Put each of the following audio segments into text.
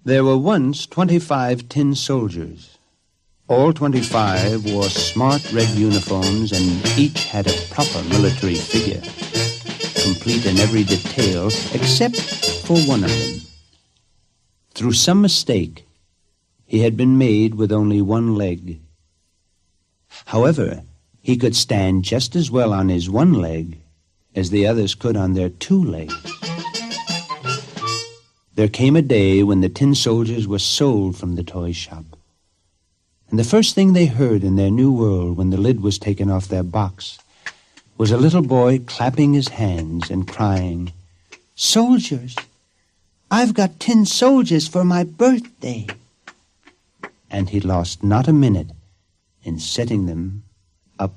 There were once 25 tin soldiers. All 25 wore smart red uniforms and each had a proper military figure, complete in every detail except for one of them. Through some mistake, he had been made with only one leg. However, he could stand just as well on his one leg as the others could on their two legs. There came a day when the tin soldiers were sold from the toy shop. And the first thing they heard in their new world when the lid was taken off their box was a little boy clapping his hands and crying, "Soldiers! I've got tin soldiers for my birthday." And he lost not a minute in setting them up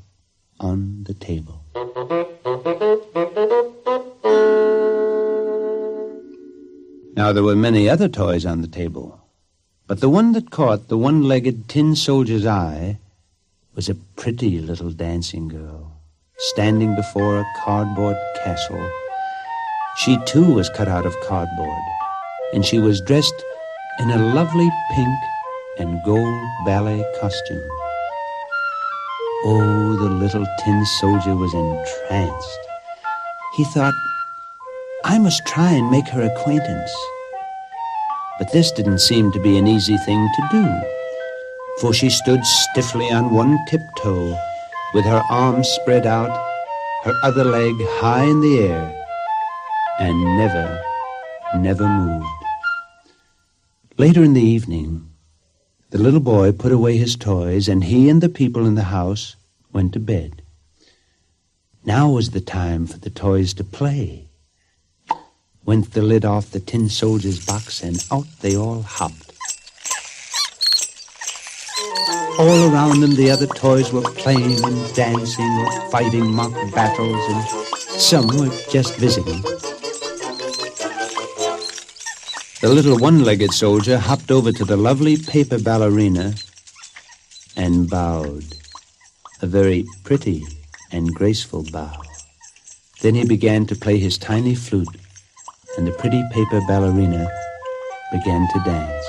on the table. Now, there were many other toys on the table, but the one that caught the one-legged tin soldier's eye was a pretty little dancing girl standing before a cardboard castle. She, too, was cut out of cardboard, and she was dressed in a lovely pink and gold ballet costume. Oh, the little tin soldier was entranced. He thought, I must try and make her acquaintance. But this didn't seem to be an easy thing to do, for she stood stiffly on one tiptoe, with her arms spread out, her other leg high in the air, and never moved. Later in the evening, the little boy put away his toys, and he and the people in the house went to bed. Now was the time for the toys to play. Went the lid off the tin soldier's box, and out they all hopped. All around them, the other toys were playing and dancing or fighting mock battles, and some were just visiting. The little one-legged soldier hopped over to the lovely paper ballerina and bowed, a very pretty and graceful bow. Then he began to play his tiny flute, and the pretty paper ballerina began to dance.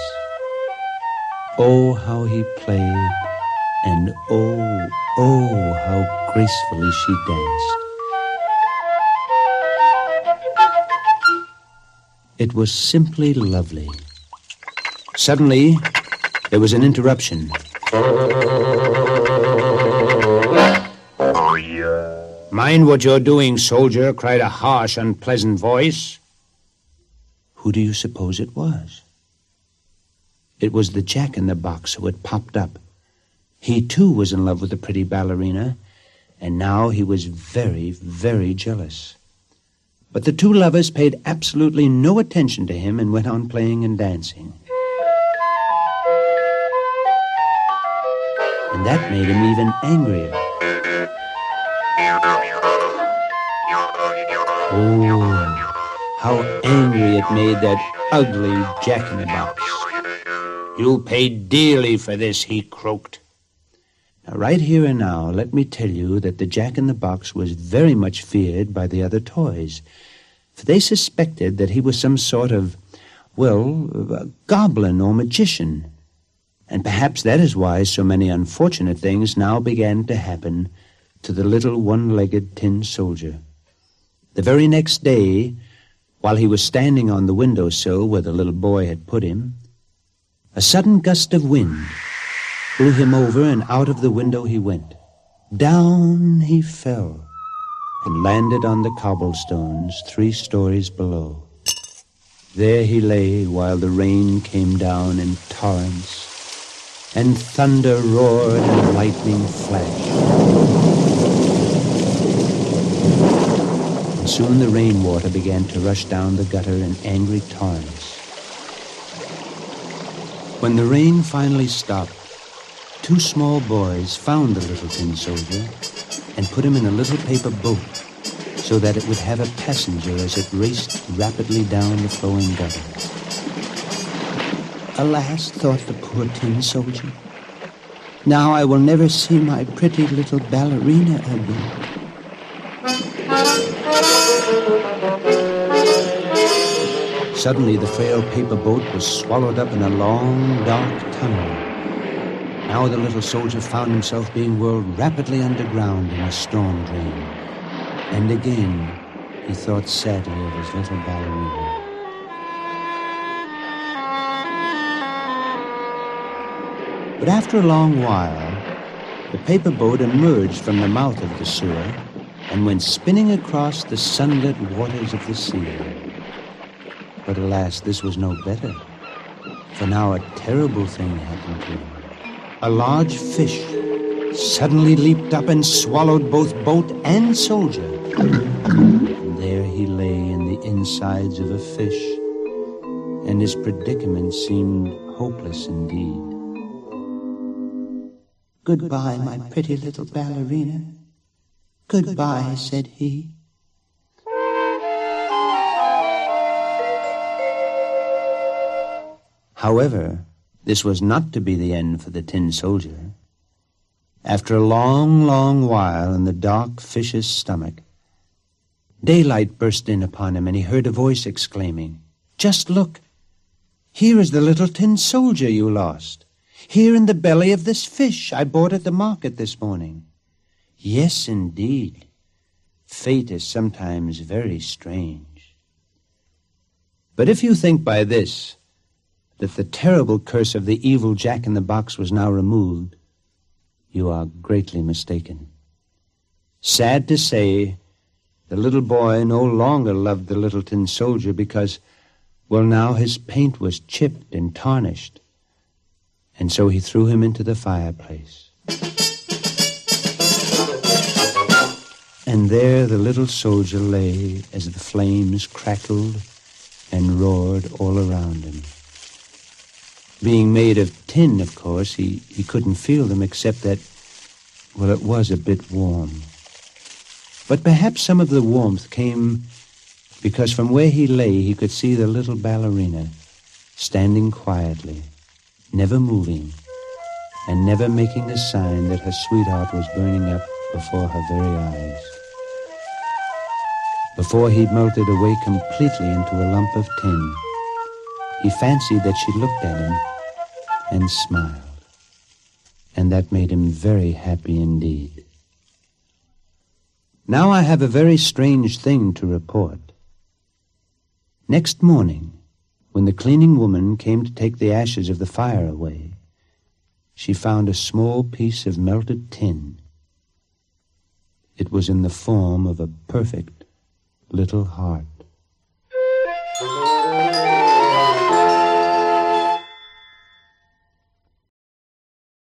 Oh, how he played, and oh, how gracefully she danced. It was simply lovely. Suddenly, there was an interruption. "Mind what you're doing, soldier," cried a harsh, unpleasant voice. Who do you suppose it was? It was the Jack-in-the-Box who had popped up. He, too, was in love with the pretty ballerina, and now he was very, very jealous. But the two lovers paid absolutely no attention to him and went on playing and dancing. And that made him even angrier. Oh, how angry it made that ugly Jack-in-the-Box. "You'll pay dearly for this," he croaked. Now, right here and now, let me tell you that the Jack-in-the-Box was very much feared by the other toys, for they suspected that he was some sort of, a goblin or magician. And perhaps that is why so many unfortunate things now began to happen to the little one-legged tin soldier. The very next day, while he was standing on the windowsill where the little boy had put him, a sudden gust of wind blew him over, and out of the window he went. Down he fell and landed on the cobblestones 3 stories below. There he lay while the rain came down in torrents, and thunder roared and lightning flashed. And soon the rainwater began to rush down the gutter in angry torrents. When the rain finally stopped, 2 small boys found the little tin soldier and put him in a little paper boat so that it would have a passenger as it raced rapidly down the flowing gutter. Alas, thought the poor tin soldier, now I will never see my pretty little ballerina again. Suddenly, the frail paper boat was swallowed up in a long, dark tunnel. Now the little soldier found himself being whirled rapidly underground in a storm drain. And again, he thought sadly of his little ballerina. But after a long while, the paper boat emerged from the mouth of the sewer and went spinning across the sunlit waters of the sea. But alas, this was no better, for now a terrible thing happened to him. A large fish suddenly leaped up and swallowed both boat and soldier. And there he lay in the insides of a fish, and his predicament seemed hopeless indeed. "Goodbye, my pretty little ballerina. Goodbye," said he. However, this was not to be the end for the tin soldier. After a long, long while in the dark fish's stomach, daylight burst in upon him, and he heard a voice exclaiming, "Just look! Here is the little tin soldier you lost. Here in the belly of this fish I bought at the market this morning." Yes, indeed. Fate is sometimes very strange. But if you think by this that the terrible curse of the evil Jack-in-the-Box was now removed, you are greatly mistaken. Sad to say, the little boy no longer loved the little tin soldier because, well, now his paint was chipped and tarnished, and so he threw him into the fireplace. And there the little soldier lay as the flames crackled and roared all around him. Being made of tin, of course, he couldn't feel them except that, well, it was a bit warm. But perhaps some of the warmth came because from where he lay he could see the little ballerina standing quietly, never moving, and never making a sign that her sweetheart was burning up before her very eyes. Before he'd melted away completely into a lump of tin, he fancied that she looked at him and smiled, and that made him very happy indeed. Now I have a very strange thing to report. Next morning, when the cleaning woman came to take the ashes of the fire away, she found a small piece of melted tin. It was in the form of a perfect little heart.